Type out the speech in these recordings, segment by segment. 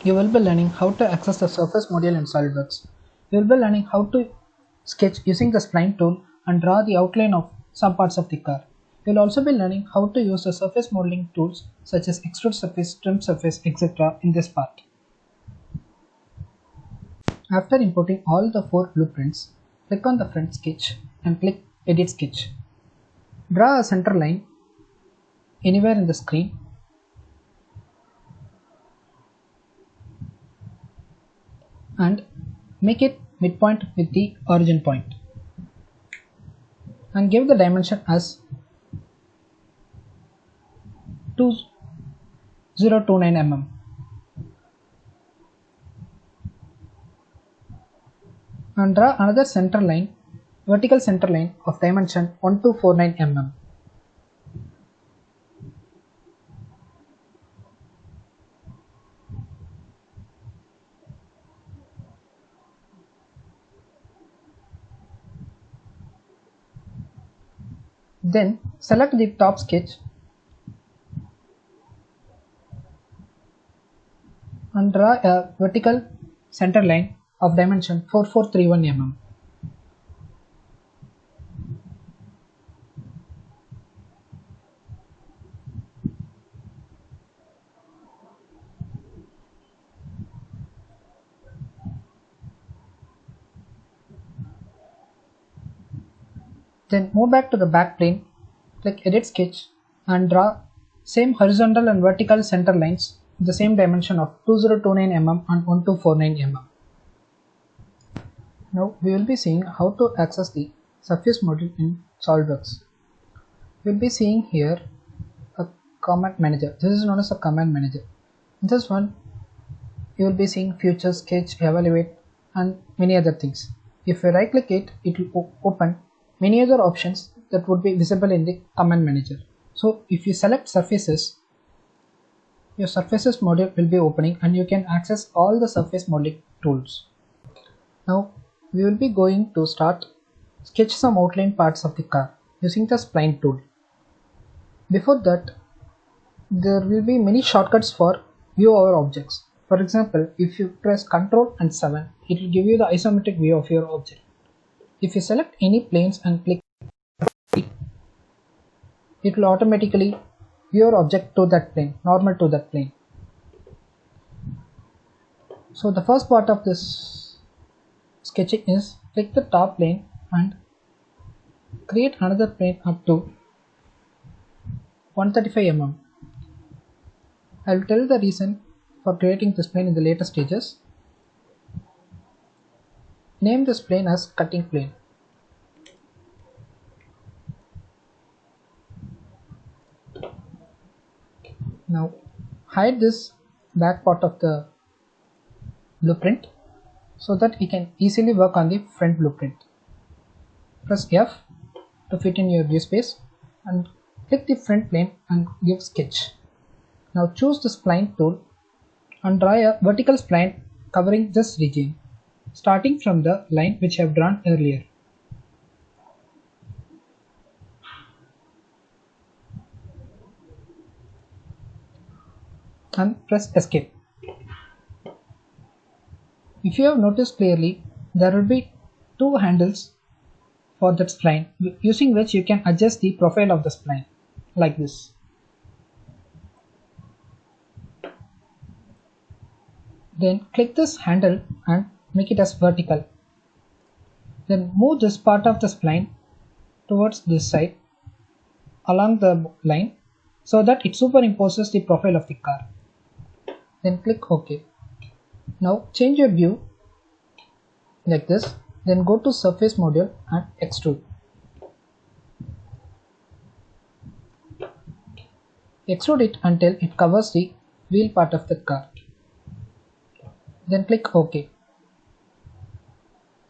you will be learning how to access the surface module in SolidWorks. You will be learning how to sketch using the spline tool and draw the outline of some parts of the car. You will also be learning how to use the surface modeling tools such as extrude surface, trim surface, etc. in this part. After importing all the 4 blueprints, click on the front sketch and click Edit Sketch. Draw a center line anywhere in the screen and make it midpoint with the origin point and give the dimension as 2029 mm. And draw another center line, vertical center line of dimension 1249 mm. Then select the top sketch and draw a vertical center line of dimension 4431 mm. Then move back to the back plane, click Edit Sketch and draw same horizontal and vertical center lines with the same dimension of 2029 mm and 1249 mm. Now we will be seeing how to access the surface module in SolidWorks. We will be seeing here a command manager. This is known as a command manager. In this one you will be seeing Future, Sketch, Evaluate and many other things. If you right click it, it will open many other options that would be visible in the command manager. So if you select surfaces, your surfaces module will be opening and you can access all the surface modeling tools. Now we will be going to start sketch some outline parts of the car using the spline tool. Before that, there will be many shortcuts for view over objects. For example, if you press Ctrl and 7, it will give you the isometric view of your object. If you select any planes and click, it will automatically view your object to that plane, normal to that plane. So the first part of this sketching is click the top plane and create another plane up to 135 mm. I will tell the reason for creating this plane in the later stages. Name this plane as cutting plane. Now hide this back part of the blueprint so that you can easily work on the front blueprint. Press F to fit in your view space and click the front plane and give sketch. Now choose the spline tool and draw a vertical spline covering this region, starting from the line which I have drawn earlier. And press escape. If you have noticed clearly, there will be 2 handles for that spline using which you can adjust the profile of the spline like this. Then click this handle and make it as vertical. Then move this part of the spline towards this side along the line so that it superimposes the profile of the car. Then click OK. Now change your view like this, then go to surface module and extrude. Extrude it until it covers the wheel part of the car. Then click OK.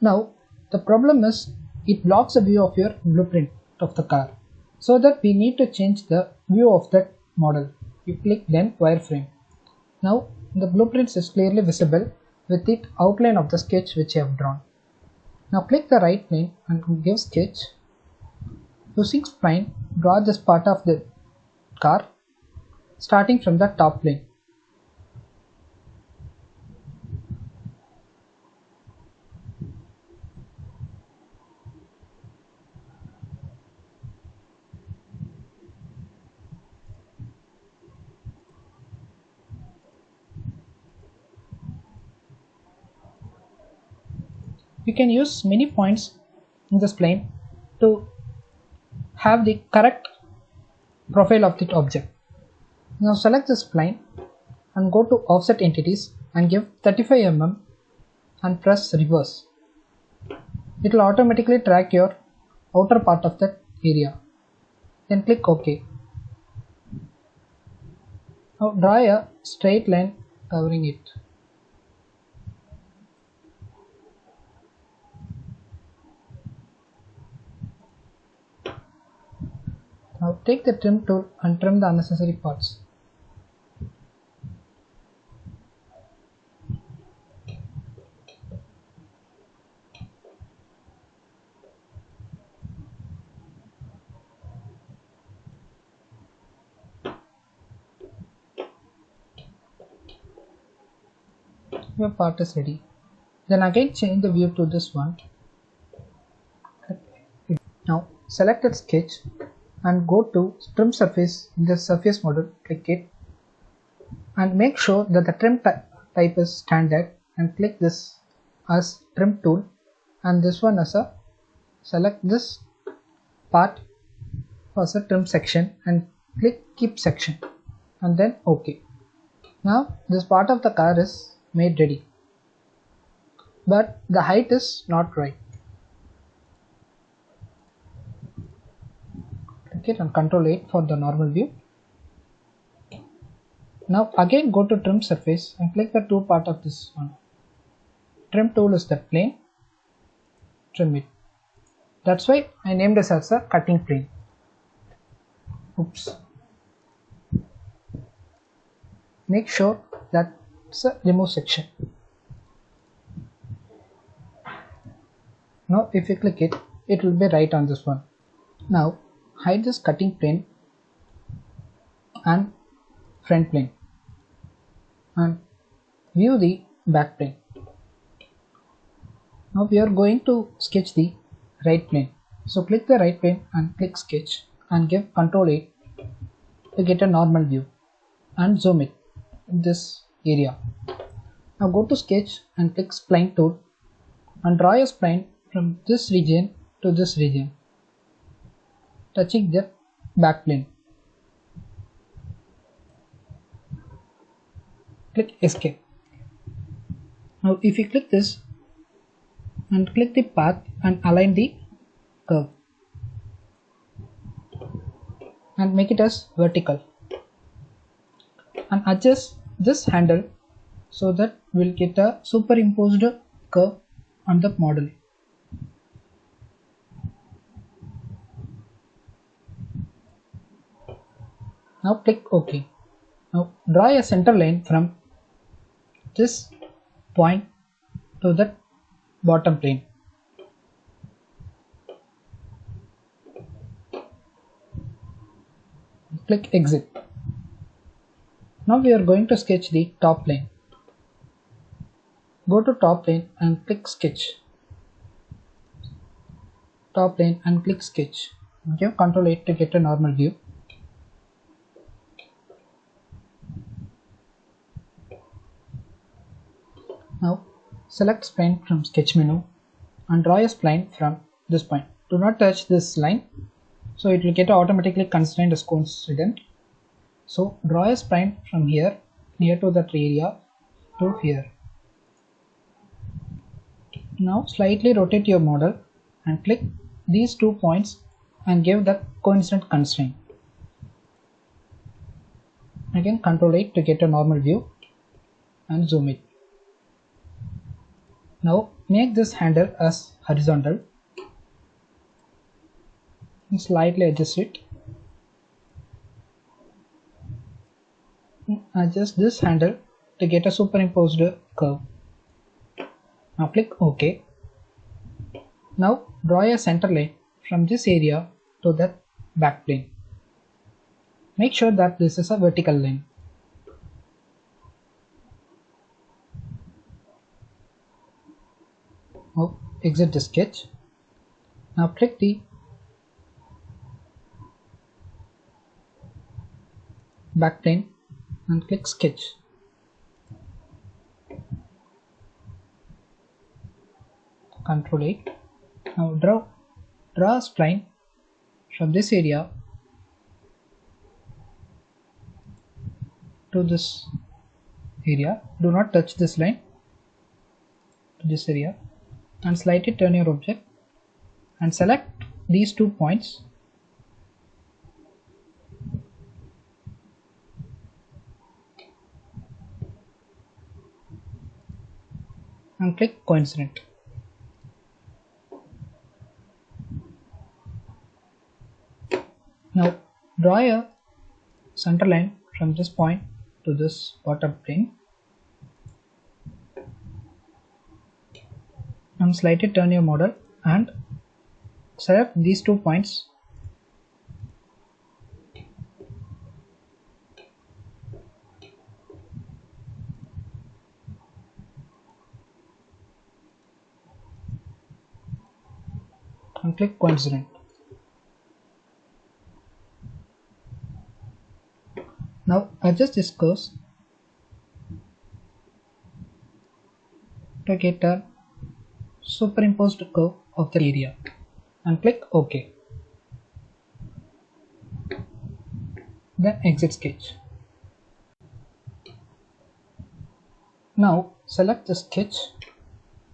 Now the problem is it blocks a view of your blueprint of the car, so that we need to change the view of that model. You click then wireframe. Now the blueprint is clearly visible with the outline of the sketch which I have drawn. Now click the right plane and give sketch. Using spline, draw this part of the car starting from the top plane. you can use many points in this plane to have the correct profile of that object. Now select this plane and go to offset entities and give 35 mm and press reverse. It will automatically track your outer part of that area. Then click OK. Now draw a straight line covering it. Now take the trim tool and trim the unnecessary parts. Your part is ready. Then again change the view to this one. Now select that sketch and go to trim surface in the surface model, click it and make sure that the trim type is standard and click this as trim tool and this one as a select this part as a trim section and click keep section and then OK. Now this part of the car is made ready, but the height is not right. Click it and Ctrl 8 for the normal view. Now again go to trim surface and click the two part of this one. Trim tool is the plane, trim it. That's why I named this as a cutting plane. Oops. Make sure that it's a remove section. Now if you click it, it will be right on this one. Now hide this cutting plane and front plane and view the back plane. Now we are going to sketch the right plane. So click the right plane and click sketch and give Ctrl 8 to get a normal view and zoom it in this area. Now go to sketch and click spline tool and draw a spline from this region to this region, touching the back plane. Click escape. Now if you click this and click the path and align the curve and make it as vertical and adjust this handle so that we'll get a superimposed curve on the model. Now click OK. Now draw a center line from this point to the bottom plane. Click exit. Now we are going to sketch the top plane. Go to top plane and click sketch. Top plane and click sketch. Give Ctrl 8 to get a normal view. Now select spline from sketch menu and draw a spline from this point. Do not touch this line, so it will get automatically constrained as coincident. So draw a spline from here near to that area to here. Now slightly rotate your model and click these 2 points and give the coincident constraint. Again Ctrl 8 to get a normal view and zoom it. Now make this handle as horizontal and slightly adjust it. Adjust this handle to get a superimposed curve. Now click OK. Now draw a center line from this area to the back plane. Make sure that this is a vertical line. Now exit the sketch. Now click the back plane and click sketch. Control 8. Now draw a spline from this area to this area. Do not touch this line to this area, and slightly turn your object and select these 2 points and click coincident. Now draw a center line from this point to this bottom plane and slightly turn your model and select these 2 points and click coincident. Now adjust this curve to get a superimposed curve of the area and click OK. Then exit sketch. Now select the sketch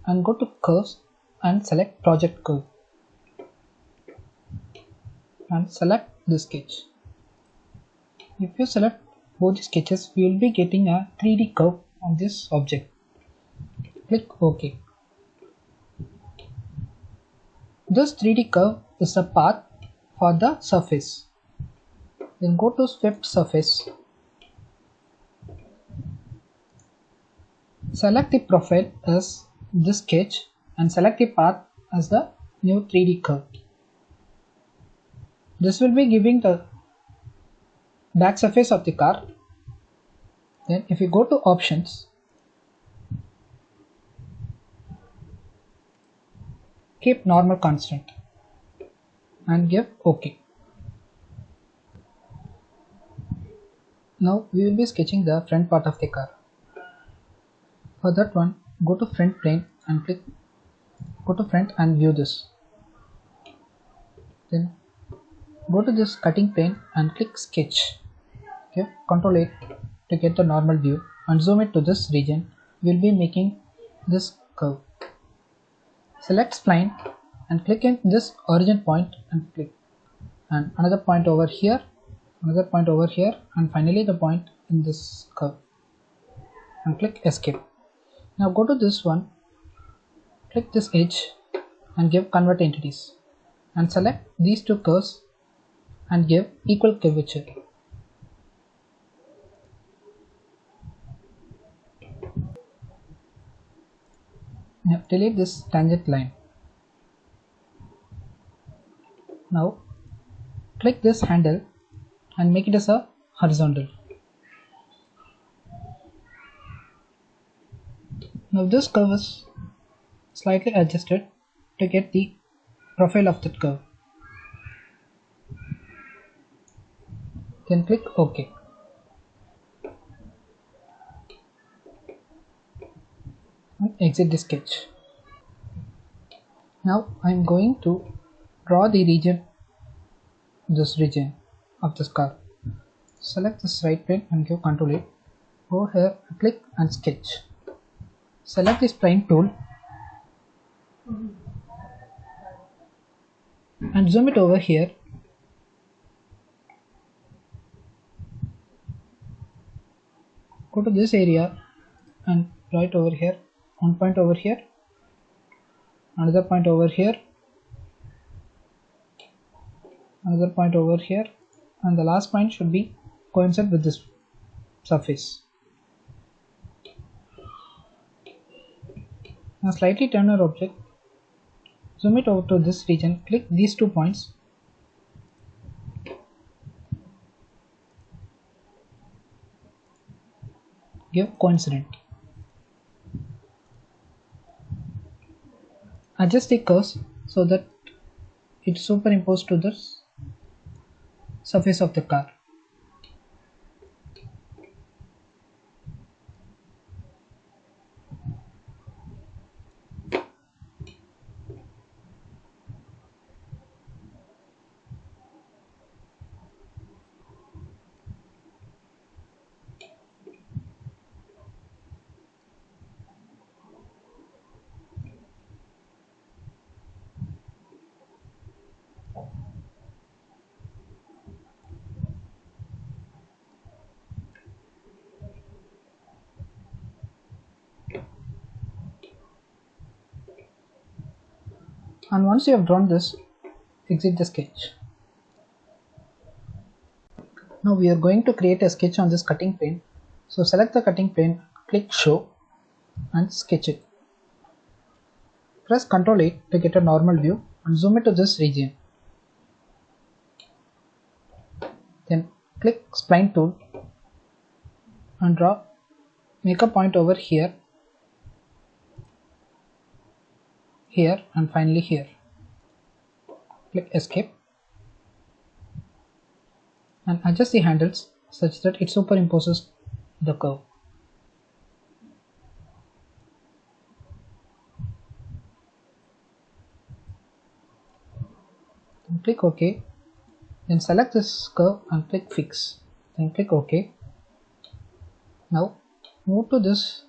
and go to curves and select project curve and select the sketch. If you select both the sketches, we will be getting a 3D curve on this object. Click OK. This 3D curve is a path for the surface. Then go to Swift Surface. Select the profile as this sketch and select the path as the new 3D curve. This will be giving the back surface of the car. Then if you go to options, keep normal constant and give OK. Now we will be sketching the front part of the car. For that one, go to front plane and go to front and view this. Then go to this cutting plane and click sketch. Give Ctrl 8 to get the normal view and zoom it to this region. We will be making this curve. Select spline and click in this origin point and click, and another point over here, another point over here, and finally the point in this curve and click escape. Now go to this one, click this edge and give convert entities and select these 2 curves and give equal curvature. Now delete this tangent line. Now click this handle and make it as a horizontal. Now this curve is slightly adjusted to get the profile of that curve. Then click OK. And exit the sketch. Now I am going to draw the region, this region of this car. Select this right plane and give Ctrl 8. Go here and click and sketch. Select this spline tool and zoom it over here. Go to this area and right over here, one point over here, another point over here, another point over here, and the last point should be coincide with this surface. Now slightly turn our object, zoom it over to this region, click these 2 points, give coincident. Adjust the curves so that it's superimposed to the surface of the car. And once you have drawn this, exit the sketch. Now we are going to create a sketch on this cutting plane. So select the cutting plane, click show and sketch it. Press Ctrl 8 to get a normal view and zoom it to this region. Then click spline tool and make a point over here, here and finally here. Click escape and adjust the handles such that it superimposes the curve. Then click OK. Then select this curve and click fix. Then click OK. Now move to this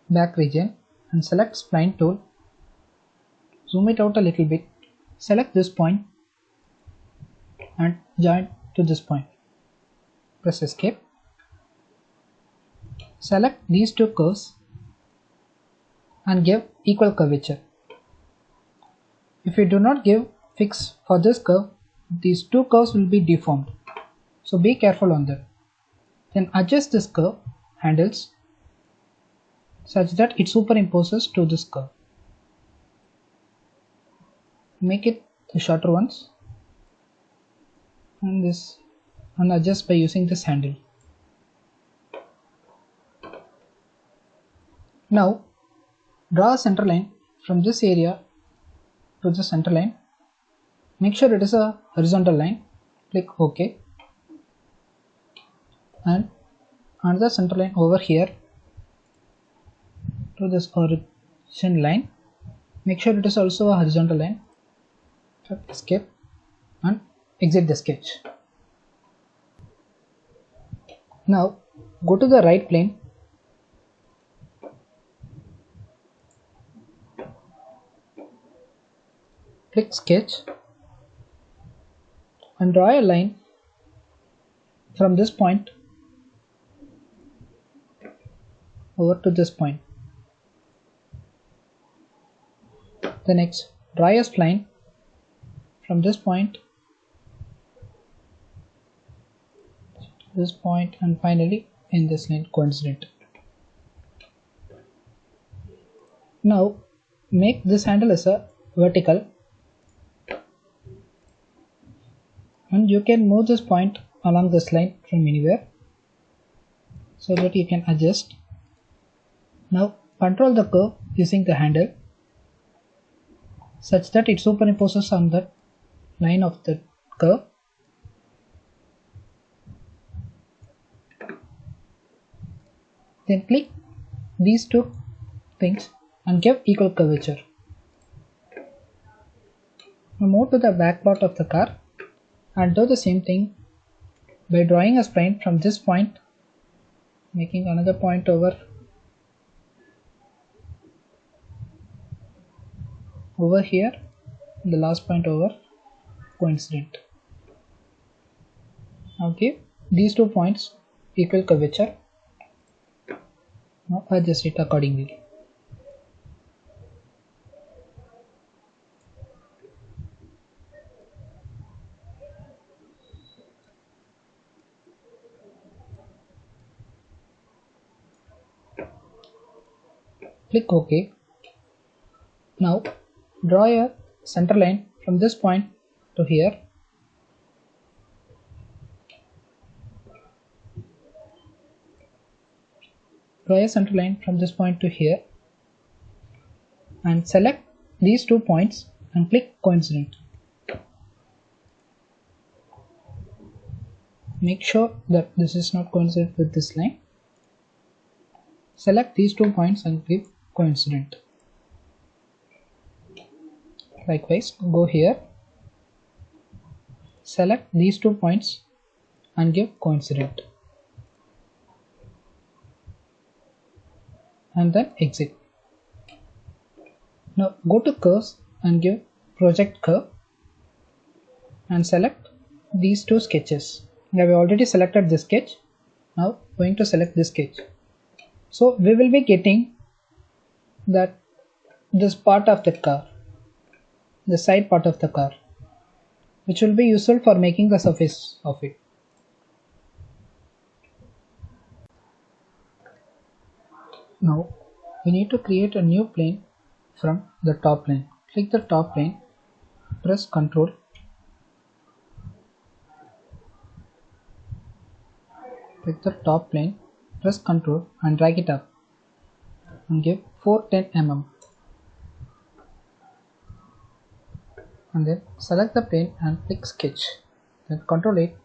back region and select spline tool. Zoom it out a little bit. Select this point and join to this point. Press escape. Select these two curves and give equal curvature. If you do not give fix for this curve, these two curves will be deformed. So be careful on that. Then adjust this curve handles such that it superimposes to this curve. Make it the shorter ones and this, and adjust by using this handle. Now draw a center line from this area to the center line. Make sure it is a horizontal line. Click OK. And another center line over here to this origin line. Make sure it is also a horizontal line. Click escape and exit the sketch. Now go to the right plane. Click sketch and draw a line from this point over to this point. The next, draw a spline from this point to this point and finally in this line coincident. Now make this handle as a vertical and you can move this point along this line from anywhere so that you can adjust. Now control the curve using the handle such that it superimposes on the line of the curve. Then click these two things and give equal curvature. Now move to the back part of the car and do the same thing by drawing a spline from this point, making another point over here, the last point over coincident. Now give these 2 points equal curvature. Now adjust it accordingly. Click OK. Now draw a center line from this point to here. Draw a center line from this point to here and select these 2 points and click coincident. Make sure that this is not coincident with this line. Select these 2 points and give coincident. Likewise, go here, select these 2 points and give coincident, and then exit. Now go to curves and give project curve and select these 2 sketches. We have already selected this sketch. Now going to select this sketch. So we will be getting that this part of the car, the side part of the car, which will be useful for making the surface of it. Now we need to create a new plane from the top plane. Click the top plane, press Ctrl, click the top plane, press Ctrl and drag it up and give 410 mm. And then select the plane and click sketch. Then Ctrl 8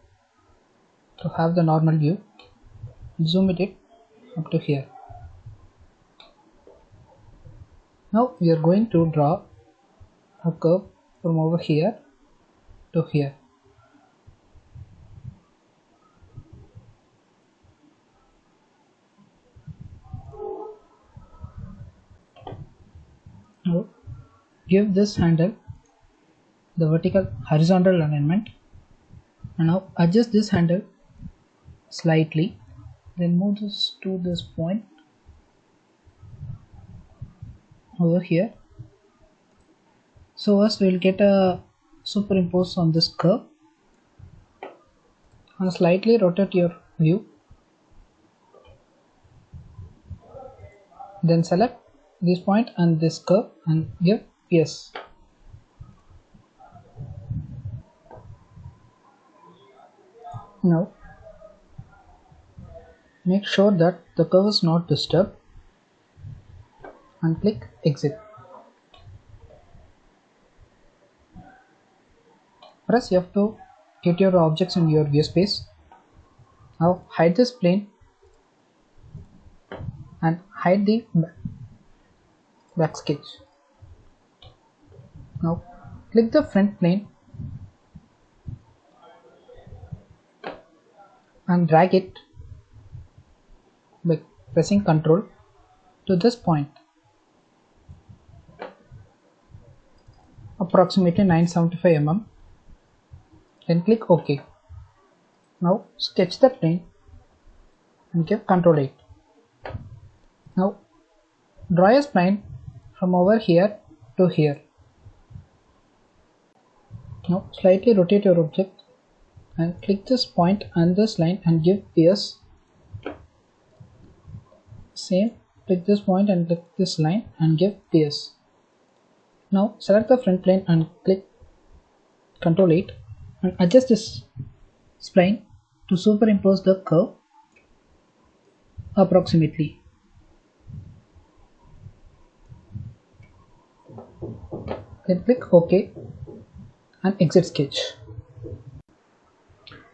to have the normal view. Zoom it up to here. Now we are going to draw a curve from over here to here. Now give this handle the vertical horizontal alignment, and now adjust this handle slightly, then move this to this point over here, so as we will get a superimpose on this curve, and slightly rotate your view, then select this point and this curve and give yes. Now make sure that the curve is not disturbed and click exit. Press F to get your objects in your view space. Now hide this plane and hide the back sketch. Now click the front plane and drag it by pressing Ctrl to this point, approximately 975 mm. Then click OK. Now sketch the plane and give Ctrl 8. Now draw a spline from over here to here. Now slightly rotate your object and click this point and this line and give yes. Same, click this point and click this line and give yes. Now select the front plane and click Ctrl 8 and adjust this spline to superimpose the curve approximately. Then click OK and exit sketch.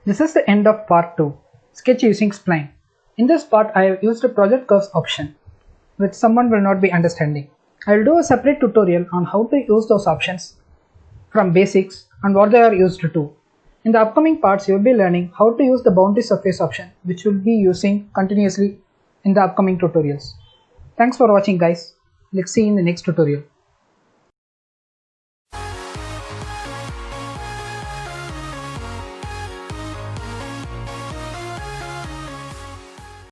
This is the end of part 2, sketch using spline. In this part I have used a project curves option, which someone will not be understanding. I will do a separate tutorial on how to use those options from basics and what they are used to. In the upcoming parts you will be learning how to use the boundary surface option, which we will be using continuously in the upcoming tutorials. Thanks for watching guys. Let's see you in the next tutorial.